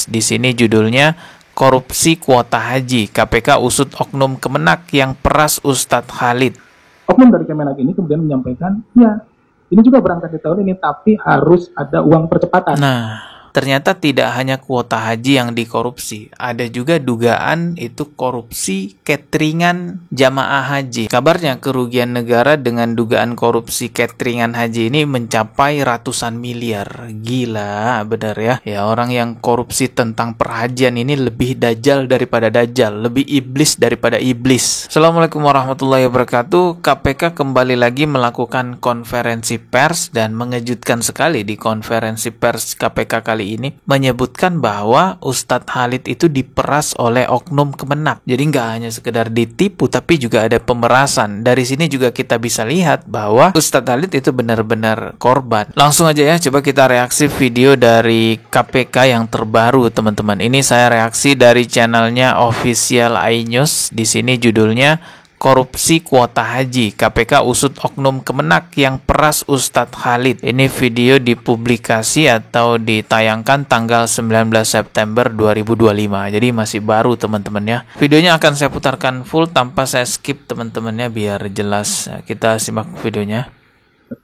iNews. Di sini judulnya Korupsi Kuota Haji, KPK usut oknum Kemenak yang peras Ustadz Khalid. Oknum dari Kemenak ini kemudian menyampaikan, ya ini juga berangkat di tahun ini, tapi harus ada uang percepatan. Nah, ternyata tidak hanya kuota haji yang dikorupsi, ada juga dugaan itu korupsi cateringan jamaah haji. Kabarnya kerugian negara dengan dugaan korupsi cateringan haji ini mencapai ratusan miliar. Gila, benar ya. Ya, orang yang korupsi tentang perhajian ini lebih dajjal daripada dajjal, lebih iblis daripada iblis. Assalamualaikum warahmatullahi wabarakatuh. KPK kembali lagi melakukan konferensi pers dan mengejutkan sekali di konferensi pers KPK kali ini menyebutkan bahwa Ustadz Khalid itu diperas oleh oknum Kemenak. Jadi nggak hanya sekedar ditipu, tapi juga ada pemerasan. Dari sini juga kita bisa lihat bahwa Ustadz Khalid itu benar-benar korban. Langsung aja ya, coba kita reaksi video dari KPK yang terbaru, teman-teman. Ini saya reaksi dari channelnya Official iNews. Di sini judulnya Korupsi Kuota Haji, KPK usut oknum Kemenak yang peras Ustadz Khalid. Ini video dipublikasi atau ditayangkan tanggal 19 September 2025. Jadi masih baru, teman-teman ya. Videonya akan saya putarkan full tanpa saya skip, teman-teman ya, biar jelas. Kita simak videonya.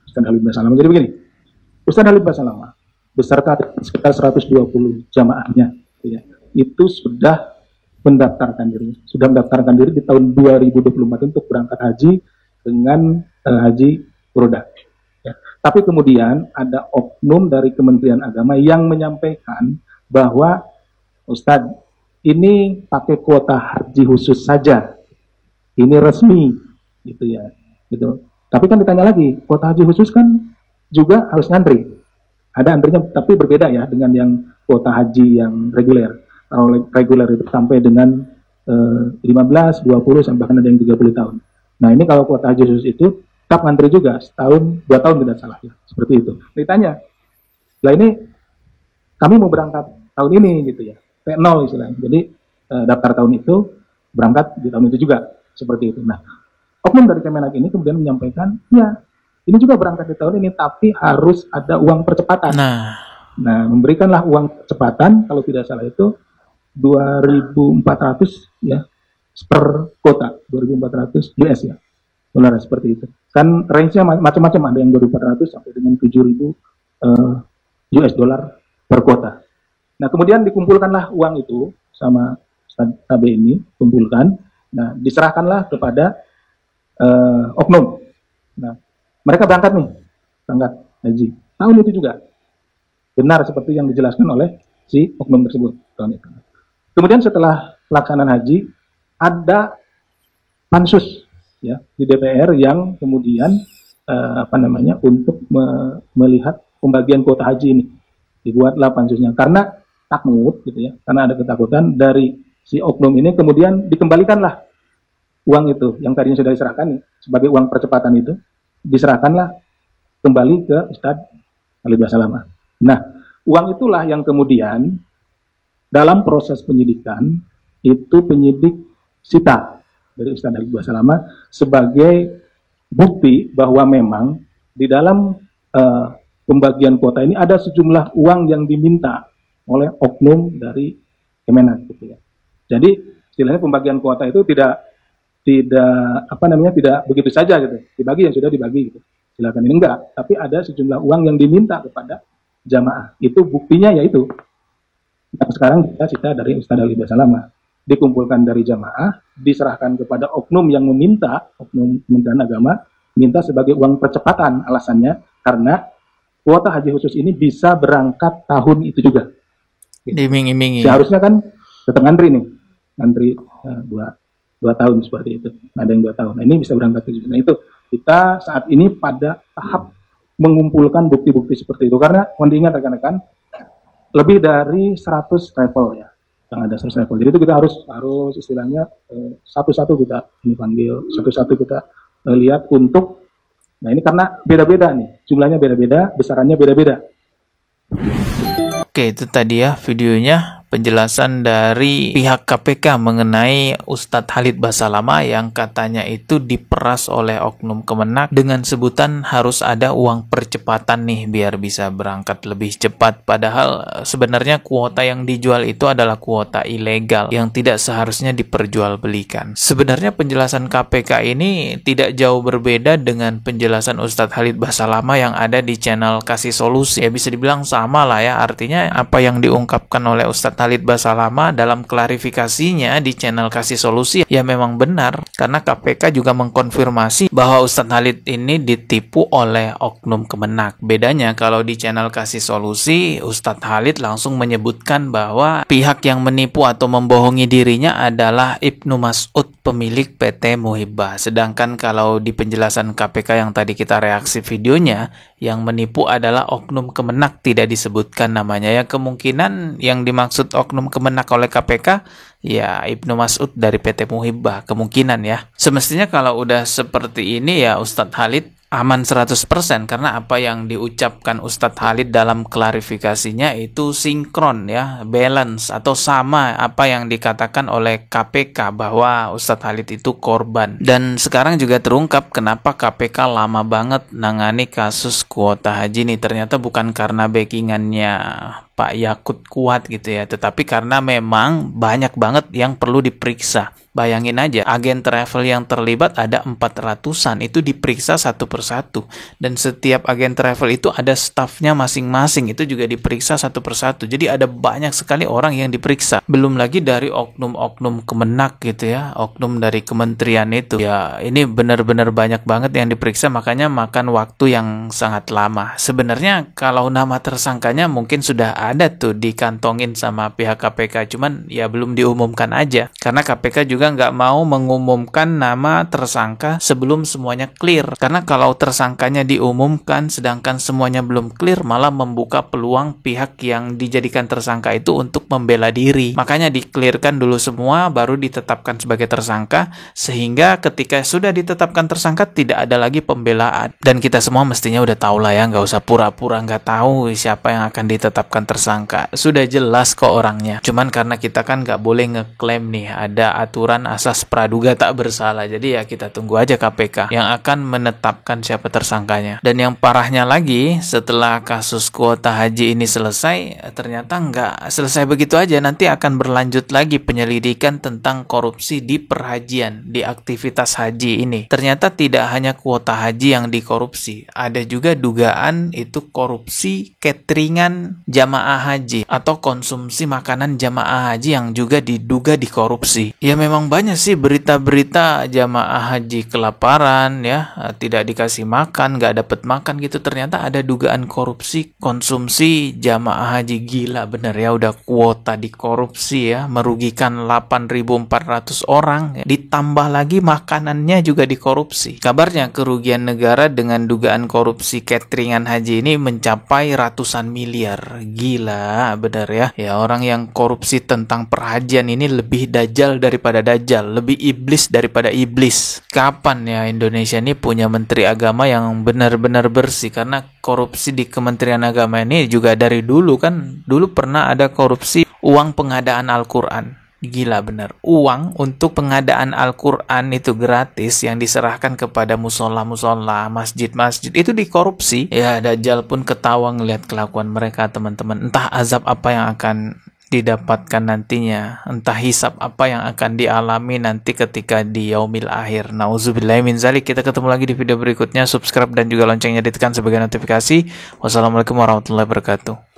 Ustadz Khalid Basalamah. Jadi begini, Ustadz Khalid Basalamah beserta sekitar 120 jamaahnya ya, itu sudah mendaftarkan diri di tahun 2024 untuk berangkat haji dengan haji furoda. Ya. Tapi kemudian ada oknum dari Kementerian Agama yang menyampaikan bahwa Ustadz, ini pakai kuota haji khusus saja, ini resmi, gitu ya. Gitu. Tapi kan ditanya lagi, kuota haji khusus kan juga harus ngantri. Ada antrinya, tapi berbeda ya dengan yang kuota haji yang reguler. Kalau reguler itu sampai dengan 15, 20, sampai bahkan ada yang 30 tahun. Nah ini kalau kuota haji khusus itu tetap ngantri juga, setahun, 2 tahun tidak salah ya, seperti itu. Ditanya, lah ini kami mau berangkat tahun ini gitu ya, P0 istilahnya. Jadi daftar tahun itu, berangkat di tahun itu juga, seperti itu. Nah, oknum dari Kemenak ini kemudian menyampaikan, ya ini juga berangkat di tahun ini, tapi harus ada uang percepatan. Nah, memberikanlah uang percepatan, kalau tidak salah itu 2.400 ya per kota, 2.400 US ya, dolar seperti itu. Kan range-nya macam-macam, ada yang 2.400 sampai dengan 7.000 US dollar per kota. Nah, kemudian dikumpulkanlah uang itu sama Ustadz KB ini, kumpulkan. Nah, diserahkanlah kepada oknum. Nah, mereka berangkat haji tahun itu juga. Benar seperti yang dijelaskan oleh si oknum tersebut tahun itu. Kemudian setelah pelaksanaan haji, ada pansus ya di DPR yang kemudian untuk melihat pembagian kuota haji ini. Dibuatlah pansusnya karena takut gitu ya, karena ada ketakutan dari si oknum ini, kemudian dikembalikanlah uang itu yang tadinya sudah diserahkan sebagai uang percepatan itu, diserahkanlah kembali ke Ustadz Khalid Basalamah. Nah, uang itulah yang kemudian dalam proses penyidikan itu penyidik sita dari Ustadz Khalid Basalamah sebagai bukti bahwa memang di dalam pembagian kuota ini ada sejumlah uang yang diminta oleh oknum dari Kemenak gitu ya. Jadi istilahnya pembagian kuota itu tidak begitu saja gitu, dibagi yang sudah dibagi gitu. Silakan, ini enggak, tapi ada sejumlah uang yang diminta kepada jamaah. Itu buktinya yaitu yang sekarang kita cita dari Ustadz Khalid Basalamah, dikumpulkan dari jamaah, diserahkan kepada oknum yang meminta, oknum Kementerian Agama, minta sebagai uang percepatan, alasannya karena kuota haji khusus ini bisa berangkat tahun itu juga. Diiming-imingi. Seharusnya kan tetap ngantri dua tahun seperti itu. Ada yang 2 tahun. Nah, ini bisa berangkat ke juga. Nah, itu kita saat ini pada tahap mengumpulkan bukti-bukti seperti itu, karena mohon diingat rekan-rekan, lebih dari 100 travel ya, yang ada 100 travel. Jadi itu kita harus istilahnya satu-satu kita panggil, satu-satu kita lihat untuk, nah ini karena beda-beda nih, jumlahnya beda-beda, besarannya beda-beda. Oke, itu tadi ya videonya. penjelasan dari pihak KPK mengenai Ustadz Khalid Basalamah yang katanya itu diperas oleh oknum Kemenak dengan sebutan harus ada uang percepatan nih biar bisa berangkat lebih cepat. Padahal sebenarnya kuota yang dijual itu adalah kuota ilegal yang tidak seharusnya diperjualbelikan. Sebenarnya penjelasan KPK ini tidak jauh berbeda dengan penjelasan Ustadz Khalid Basalamah yang ada di channel Kasih Solusi. Ya bisa dibilang sama lah ya, artinya apa yang diungkapkan oleh Ustadz Khalid Basalamah dalam klarifikasinya di channel Kasih Solusi ya memang benar, karena KPK juga mengkonfirmasi bahwa Ustadz Khalid ini ditipu oleh oknum Kemenak. Bedanya kalau di channel Kasih Solusi, Ustadz Khalid langsung menyebutkan bahwa pihak yang menipu atau membohongi dirinya adalah Ibnu Mas'ud, pemilik PT Muhibbah. Sedangkan kalau di penjelasan KPK yang tadi kita reaksi videonya, yang menipu adalah oknum Kemenak, tidak disebutkan namanya. Ya kemungkinan yang dimaksud oknum Kemenak oleh KPK ya Ibnu Mas'ud dari PT Muhibbah, kemungkinan ya. Semestinya kalau udah seperti ini ya Ustadz Khalid aman 100% karena apa yang diucapkan Ustadz Khalid dalam klarifikasinya itu sinkron ya, balance atau sama apa yang dikatakan oleh KPK bahwa Ustadz Khalid itu korban. Dan sekarang juga terungkap kenapa KPK lama banget nangani kasus kuota haji ini. Ternyata bukan karena backingannya Pak Yakut kuat gitu ya, tetapi karena memang banyak banget yang perlu diperiksa. Bayangin aja, agen travel yang terlibat ada 400-an, itu diperiksa satu persatu. Dan setiap agen travel itu ada stafnya masing-masing, itu juga diperiksa satu persatu. Jadi ada banyak sekali orang yang diperiksa. Belum lagi dari oknum-oknum Kemenak gitu ya, oknum dari kementerian itu. Ya ini benar-benar banyak banget yang diperiksa, makanya makan waktu yang sangat lama. Sebenarnya kalau nama tersangkanya mungkin sudah ada tuh dikantongin sama pihak KPK, cuman ya belum diumumkan aja. Karena KPK juga nggak mau mengumumkan nama tersangka sebelum semuanya clear. Karena kalau tersangkanya diumumkan sedangkan semuanya belum clear, malah membuka peluang pihak yang dijadikan tersangka itu untuk membela diri. Makanya di-clearkan dulu semua, baru ditetapkan sebagai tersangka, sehingga ketika sudah ditetapkan tersangka tidak ada lagi pembelaan. Dan kita semua mestinya udah tahu lah ya, nggak usah pura-pura nggak tahu siapa yang akan ditetapkan tersangka. Sudah jelas kok orangnya. Cuman karena kita kan nggak boleh ngeklaim nih ada aturan asas praduga tak bersalah. Jadi ya kita tunggu aja KPK yang akan menetapkan siapa tersangkanya. Dan yang parahnya lagi, setelah kasus kuota haji ini selesai, ternyata nggak selesai begitu aja. Nanti akan berlanjut lagi penyelidikan tentang korupsi di perhajian, di aktivitas haji ini. Ternyata tidak hanya kuota haji yang dikorupsi, ada juga dugaan itu korupsi cateringan jamaah haji atau konsumsi makanan jamaah haji yang juga diduga dikorupsi. Ya memang banyak sih berita-berita jamaah haji kelaparan ya, tidak dikasih makan, nggak dapat makan gitu. Ternyata ada dugaan korupsi konsumsi jamaah haji. Gila bener ya, udah kuota dikorupsi ya, merugikan 8.400 orang ya. Ditambah lagi makanannya juga dikorupsi. Kabarnya kerugian negara dengan dugaan korupsi cateringan haji ini mencapai ratusan miliar. Gila bener ya. Ya orang yang korupsi tentang perhajian ini lebih dajjal daripada dajjal, lebih iblis daripada iblis. Kapan ya Indonesia ini punya menteri agama yang benar-benar bersih? Karena korupsi di Kementerian Agama ini juga dari dulu kan, dulu pernah ada korupsi uang pengadaan Al-Quran. Gila bener, uang untuk pengadaan Al-Quran itu gratis yang diserahkan kepada musola-musola, masjid-masjid itu dikorupsi. Ya dajjal pun ketawa ngelihat kelakuan mereka teman-teman. Entah azab apa yang akan didapatkan nantinya, entah hisab apa yang akan dialami nanti ketika di yaumil akhir. Nauzubillahi min zalik. Kita ketemu lagi di video berikutnya. Subscribe dan juga loncengnya ditekan sebagai notifikasi. Wassalamualaikum warahmatullahi wabarakatuh.